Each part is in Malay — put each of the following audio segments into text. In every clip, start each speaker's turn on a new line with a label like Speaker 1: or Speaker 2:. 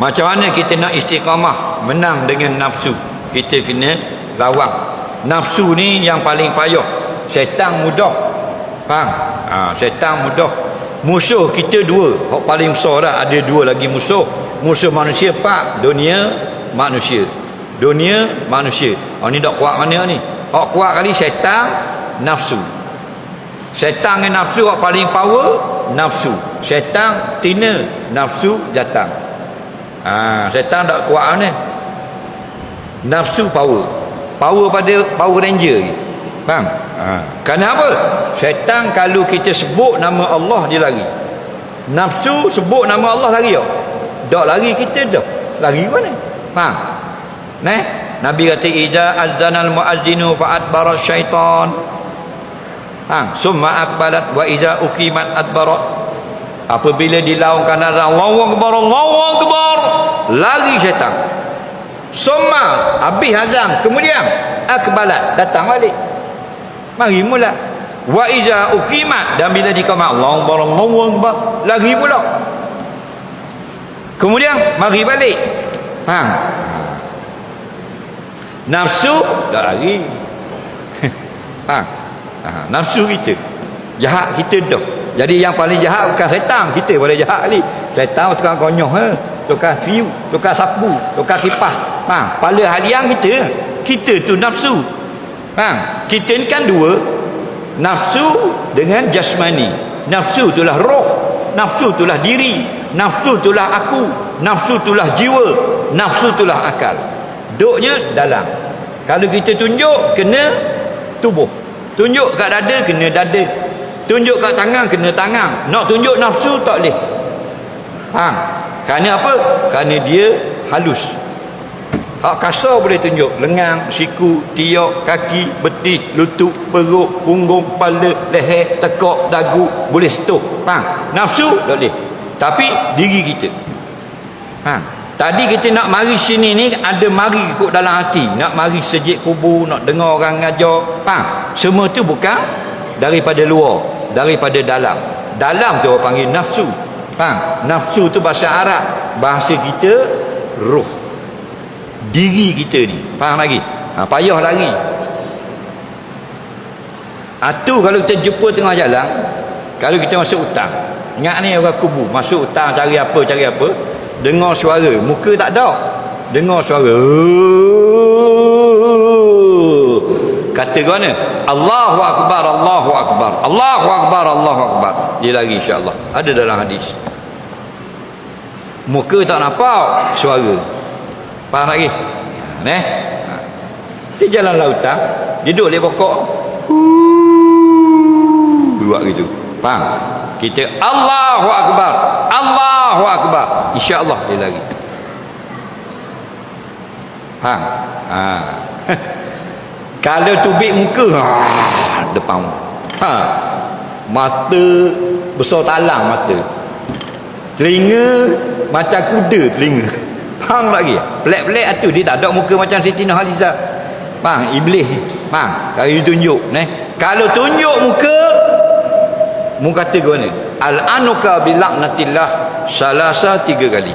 Speaker 1: Macam mana kita nak istiqamah menang dengan nafsu? Kita kena lawan. Nafsu ni yang paling payah. Syaitan mudah. Faham? Syaitan mudah. Musuh kita dua. Hak paling besar dah. Ada dua lagi musuh. Musuh manusia pak. Dunia manusia. Dunia manusia. Ni tak kuat mana ni? Hak kuat kali syaitan, nafsu. Syaitan dengan nafsu hak paling power, nafsu. Syaitan tina, nafsu datang. Syaitan tak kuat mana? Nafsu power. Power pada Power Ranger. Faham? Kenapa? Syaitan kalau kita sebut nama Allah dia lari. Nafsu sebut nama Allah lari tak? Tak lari kita dah. Lari mana? Faham? Nabi kata iza azanal muazzinu fa adbara syaitan. Summa aqbalat wa iza uqimat adbara. Apabila dilaungkan azan Allahu akbar, Allahu akbar, lari syaitan. Summa habis azan, kemudian aqbalat, datang balik. Mari mula. Wa iza uqimat, dan bila diqamat Allahu akbar, Allahu akbar, lari pula. Kemudian mari balik. Faham? Nafsu dah lari. Faham? Nafsu kita jahat, kita dah. Jadi yang paling jahat bukan syaitan, kita boleh jahat kali. Syaitan tukang konyoh, tukang fiu, tukang sapu, tukang kipas. Faham? Pala haliang kita tu nafsu. Faham? Kita ni kan dua, nafsu dengan jasmani. Nafsu itulah roh, nafsu itulah diri, nafsu itulah aku, nafsu itulah jiwa, nafsu itulah akal. Duknya dalam. Kalau kita tunjuk, kena tubuh. Tunjuk kat dada, kena dada. Tunjuk kat tangan, kena tangan. Nak tunjuk nafsu, tak boleh. Faham? Kerana apa? Kerana dia halus. Hak kasar boleh tunjuk. Lengan, siku, tiak, kaki, betih, lutut, perut, punggung, kepala, leher, tekak, dagu, boleh sentuh. Faham? Nafsu, tak boleh. Tapi diri kita. Faham? Tadi kita nak mari sini ni, ada mari ikut dalam hati. Nak mari sejid kubur, nak dengar orang ngajar. Faham? Semua tu bukan daripada luar, daripada dalam. Dalam tu orang panggil nafsu. Faham? Nafsu tu bahasa Arab. Bahasa kita roh. Diri kita ni. Faham lagi? Payah lari. Tu kalau kita jumpa tengah jalan, kalau kita masuk hutang. Ingat ni orang kubur, masuk hutang cari apa, dengar suara, muka tak ada, dengar suara, kata ke mana? Allahu akbar, Allahu akbar, Allahu akbar, Allahu akbar, dia lari insya-Allah. Ada dalam hadis. Muka tak nampak, suara. Faham lagi? Kita jalan lautan, dia duduk di pokok, buat gitu. Faham? Kita Allahu akbar, Allahu akbar, insya-Allah dia lari. Faham? Kalau tubik muka, depan. Mata besar talang mata. Telinga macam kuda telinga. Faham lagi? Pelik-pelik tu, dia tak ada muka macam Siti Nurhalizah. Faham? Iblis. Faham? Kalau dia tunjuk, kalau tunjuk muka, mu kata ke mana? Al-anuka bilaknatillah salasa 3 kali.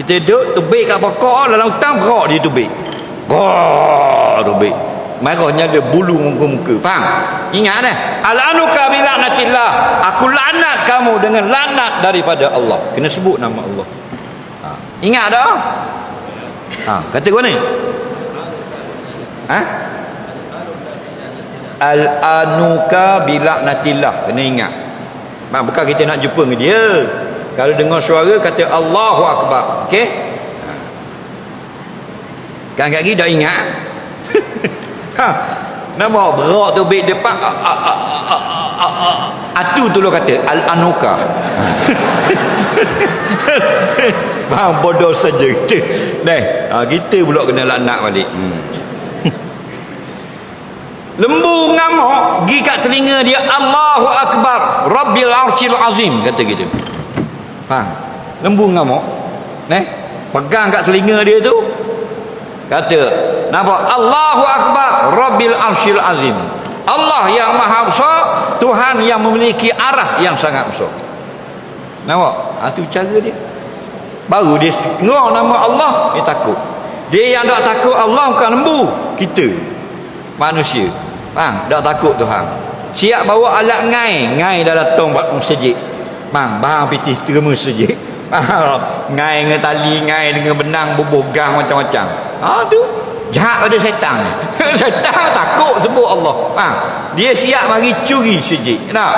Speaker 1: Kita duduk tubik kat pokok dalam hutan, gerak dia tubik. Tubik. Marahnya ada bulu muka-muka. Faham? Ingat dah. Al-anuka bilaknatillah, aku laknat kamu dengan laknat daripada Allah. Kena sebut nama Allah. Ingat dah? Kata ke mana? Al-anuka bilaknatillah, kena ingat. Bukan kita nak jumpa dengan dia. Kalau dengar suara kata Allahu akbar. Okey? Kan kaki dah ingat. Nama berak tu beg depan. Atu tu lo kata al-anuka. Bang bodoh saja kita. Kita pula kena laknat balik. Lembu ngamuk gi kat telinga dia, Allahu akbar, Rabbil arsyil azim, kata gitu. Faham? Lembu ngamuk, pegang kat telinga dia tu, kata, nampak? Allahu akbar, Rabbil arsyil azim. Allah yang maha besar, Tuhan yang memiliki arah yang sangat besar. Nampak? Itu cara dia. baru dia dengar nama Allah, dia takut. Dia yang tak takut Allah bukan lembu, kita manusia. Tak takut Tuhan. Siap bawa alat ngai dalam tong masjid. Bahang piti terima masjid. Ngai dengan tali, ngai dengan benang, bubuh gang macam-macam. Tu jahat pada syaitan ni. Syaitan takut sebut Allah. Dia siap mari curi masjid. Kenapa?